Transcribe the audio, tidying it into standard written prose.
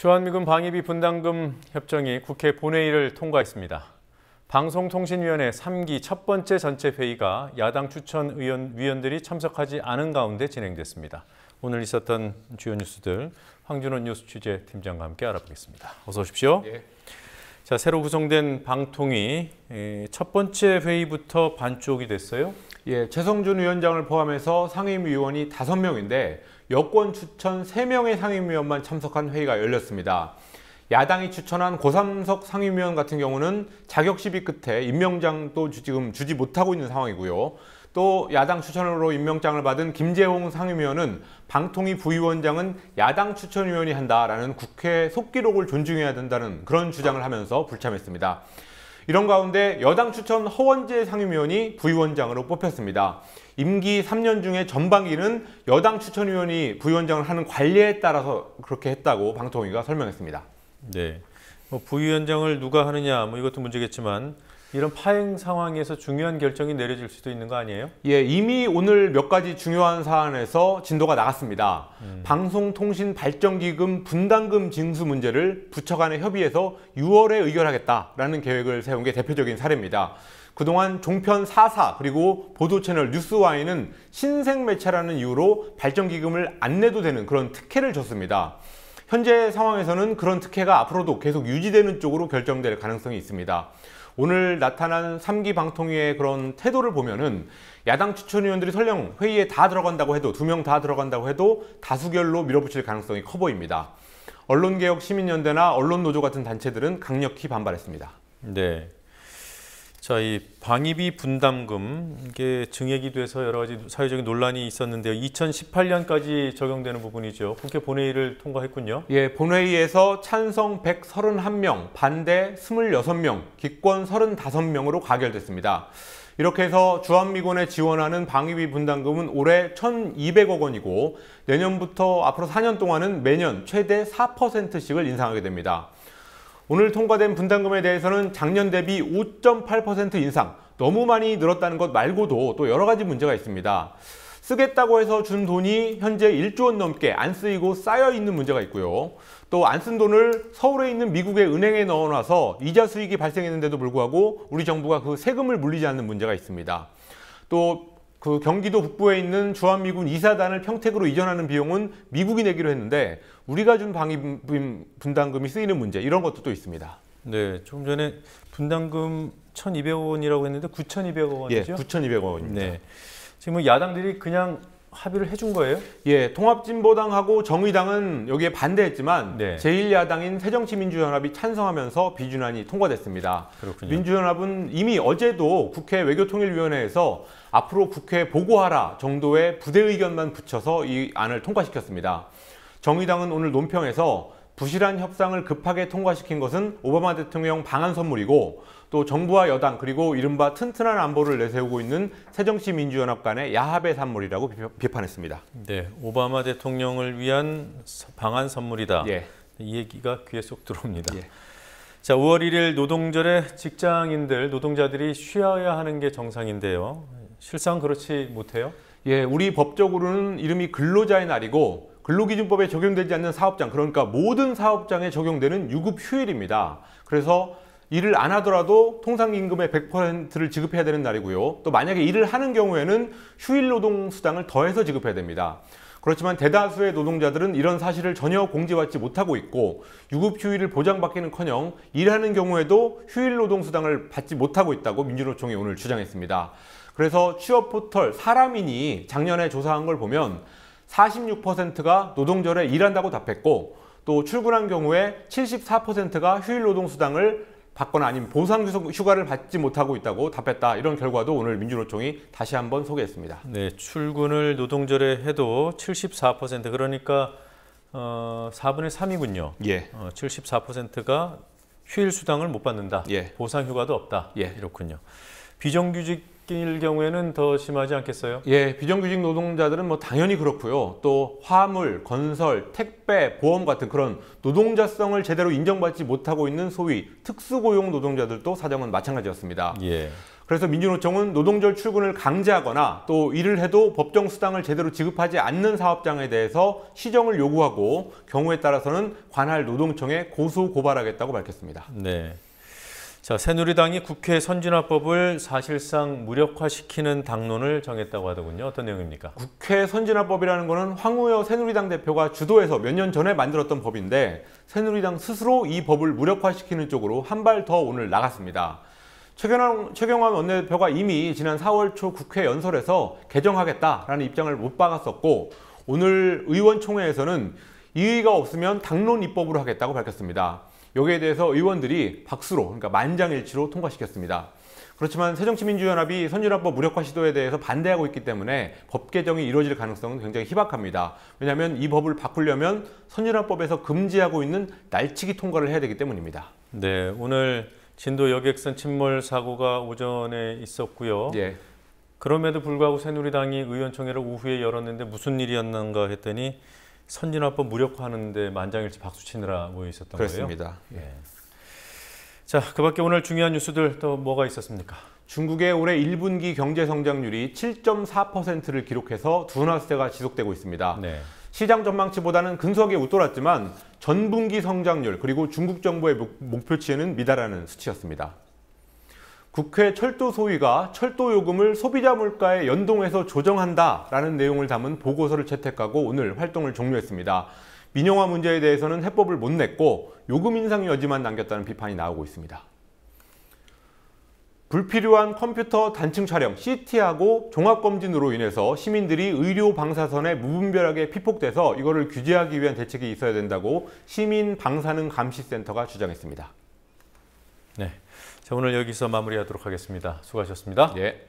주한미군 방위비 분담금 협정이 국회 본회의를 통과했습니다. 방송통신위원회 3기 첫 번째 전체 회의가 야당 추천 위원들이 참석하지 않은 가운데 진행됐습니다. 오늘 있었던 주요 뉴스들 황준원 뉴스 취재팀장과 함께 알아보겠습니다. 어서 오십시오. 예. 자, 새로 구성된 방통위 첫 번째 회의부터 반쪽이 됐어요. 예, 최성준 위원장을 포함해서 상임위원이 5명인데 여권 추천 3명의 상임위원만 참석한 회의가 열렸습니다. 야당이 추천한 고삼석 상임위원 같은 경우는 자격 시비 끝에 임명장도 지금 주지 못하고 있는 상황이고요. 또 야당 추천으로 임명장을 받은 김재홍 상임위원은 방통위 부위원장은 야당 추천위원이 한다라는 국회 속기록을 존중해야 된다는 그런 주장을 하면서 불참했습니다. 이런 가운데 여당 추천 허원재 상임위원이 부위원장으로 뽑혔습니다. 임기 3년 중에 전반기는 여당 추천위원이 부위원장을 하는 관례에 따라서 그렇게 했다고 방통위가 설명했습니다. 네, 부위원장을 누가 하느냐 이것도 문제겠지만 이런 파행 상황에서 중요한 결정이 내려질 수도 있는 거 아니에요? 예, 이미 오늘 몇 가지 중요한 사안에서 진도가 나갔습니다. 방송통신발전기금 분담금 징수 문제를 부처 간의 협의해서 6월에 의결하겠다라는 계획을 세운 게 대표적인 사례입니다. 그동안 종편 4사 그리고 보도채널 뉴스와이는 신생매체라는 이유로 발전기금을 안 내도 되는 그런 특혜를 줬습니다. 현재 상황에서는 그런 특혜가 앞으로도 계속 유지되는 쪽으로 결정될 가능성이 있습니다. 오늘 나타난 3기 방통위의 그런 태도를 보면은 야당 추천위원들이 설령 회의에 다 들어간다고 해도 2명 다 들어간다고 해도 다수결로 밀어붙일 가능성이 커 보입니다. 언론개혁 시민연대나 언론노조 같은 단체들은 강력히 반발했습니다. 네. 자, 이 방위비 분담금 이게 증액이 돼서 여러 가지 사회적인 논란이 있었는데요. 2018년까지 적용되는 부분이죠. 국회 본회의를 통과했군요. 예, 본회의에서 찬성 131명, 반대 26명, 기권 35명으로 가결됐습니다. 이렇게 해서 주한미군에 지원하는 방위비 분담금은 올해 1,200억 원이고 내년부터 앞으로 4년 동안은 매년 최대 4%씩을 인상하게 됩니다. 오늘 통과된 분담금에 대해서는 작년 대비 5.8% 인상, 너무 많이 늘었다는 것 말고도 또 여러 가지 문제가 있습니다. 쓰겠다고 해서 준 돈이 현재 1조 원 넘게 안 쓰이고 쌓여 있는 문제가 있고요. 또 안 쓴 돈을 서울에 있는 미국의 은행에 넣어놔서 이자 수익이 발생했는데도 불구하고 우리 정부가 그 세금을 물리지 않는 문제가 있습니다. 또 그 경기도 북부에 있는 주한미군 이사단을 평택으로 이전하는 비용은 미국이 내기로 했는데 우리가 준 방위비 분담금이 쓰이는 문제, 이런 것도 또 있습니다. 네, 조금 전에 분담금 1,200억 원이라고 했는데 9,200억 원이죠? 예, 9,200억 원입니다. 네. 지금 야당들이 그냥 합의를 해준 거예요? 예, 통합진보당하고 정의당은 여기에 반대했지만 네. 제1야당인 새정치민주연합이 찬성하면서 비준안이 통과됐습니다. 그렇군요. 민주연합은 이미 어제도 국회 외교통일위원회에서 앞으로 국회에 보고하라 정도의 부대 의견만 붙여서 이 안을 통과시켰습니다. 정의당은 오늘 논평에서 부실한 협상을 급하게 통과시킨 것은 오바마 대통령 방한 선물이고 또 정부와 여당 그리고 이른바 튼튼한 안보를 내세우고 있는 새정치민주연합 간의 야합의 산물이라고 비판했습니다. 네, 오바마 대통령을 위한 방한 선물이다. 예. 이 얘기가 귀에 쏙 들어옵니다. 예. 자, 5월 1일 노동절에 직장인들, 노동자들이 쉬어야 하는 게 정상인데요. 실상 그렇지 못해요? 예, 우리 법적으로는 이름이 근로자의 날이고 근로기준법에 적용되지 않는 사업장, 그러니까 모든 사업장에 적용되는 유급휴일입니다. 그래서 일을 안 하더라도 통상임금의 100%를 지급해야 되는 날이고요. 또 만약에 일을 하는 경우에는 휴일노동수당을 더해서 지급해야 됩니다. 그렇지만 대다수의 노동자들은 이런 사실을 전혀 공지받지 못하고 있고 유급휴일을 보장받기는커녕 일하는 경우에도 휴일노동수당을 받지 못하고 있다고 민주노총이 오늘 주장했습니다. 그래서 취업포털 사람인이 작년에 조사한 걸 보면 46%가 노동절에 일한다고 답했고 또 출근한 경우에 74%가 휴일노동수당을 받거나 아니면 보상휴가를 받지 못하고 있다고 답했다. 이런 결과도 오늘 민주노총이 다시 한번 소개했습니다. 네, 출근을 노동절에 해도 74%, 그러니까 4분의 3이군요. 예. 74%가 휴일 수당을 못 받는다. 예. 보상휴가도 없다. 예. 이렇군요. 비정규직일 경우에는 더 심하지 않겠어요? 예, 비정규직 노동자들은 뭐 당연히 그렇고요. 또 화물, 건설, 택배, 보험 같은 그런 노동자성을 제대로 인정받지 못하고 있는 소위 특수고용 노동자들도 사정은 마찬가지였습니다. 예. 그래서 민주노총은 노동절 출근을 강제하거나 또 일을 해도 법정 수당을 제대로 지급하지 않는 사업장에 대해서 시정을 요구하고 경우에 따라서는 관할 노동청에 고소 고발하겠다고 밝혔습니다. 네. 자, 새누리당이 국회 선진화법을 사실상 무력화시키는 당론을 정했다고 하더군요. 어떤 내용입니까? 국회 선진화법이라는 것은 황우여 새누리당 대표가 주도해서 몇 년 전에 만들었던 법인데 새누리당 스스로 이 법을 무력화시키는 쪽으로 한 발 더 오늘 나갔습니다. 최경환 원내대표가 이미 지난 4월 초 국회 연설에서 개정하겠다라는 입장을 못 박았었고 오늘 의원총회에서는 이의가 없으면 당론 입법으로 하겠다고 밝혔습니다. 여기에 대해서 의원들이 박수로, 그러니까 만장일치로 통과시켰습니다. 그렇지만 새정치민주연합이 선진화법 무력화 시도에 대해서 반대하고 있기 때문에 법 개정이 이루어질 가능성은 굉장히 희박합니다. 왜냐하면 이 법을 바꾸려면 선진화법에서 금지하고 있는 날치기 통과를 해야 되기 때문입니다. 네, 오늘 진도 여객선 침몰 사고가 오전에 있었고요. 예. 그럼에도 불구하고 새누리당이 의원총회를 오후에 열었는데 무슨 일이었는가 했더니 선진화법 무력화하는데 만장일치 박수 치느라 모여 있었던 그렇습니다. 거예요. 예. 자, 그밖에 오늘 중요한 뉴스들 또 뭐가 있었습니까? 중국의 올해 1분기 경제 성장률이 7.4%를 기록해서 둔화세가 지속되고 있습니다. 네. 시장 전망치보다는 근소하게 웃돌았지만 전분기 성장률 그리고 중국 정부의 목표치에는 미달하는 수치였습니다. 국회 철도 소위가 철도 요금을 소비자 물가에 연동해서 조정한다라는 내용을 담은 보고서를 채택하고 오늘 활동을 종료했습니다. 민영화 문제에 대해서는 해법을 못 냈고 요금 인상 여지만 남겼다는 비판이 나오고 있습니다. 불필요한 컴퓨터 단층 촬영 CT하고 종합검진으로 인해서 시민들이 의료 방사선에 무분별하게 피폭돼서 이거를 규제하기 위한 대책이 있어야 된다고 시민방사능감시센터가 주장했습니다. 네, 자, 오늘 여기서 마무리하도록 하겠습니다. 수고하셨습니다. 예.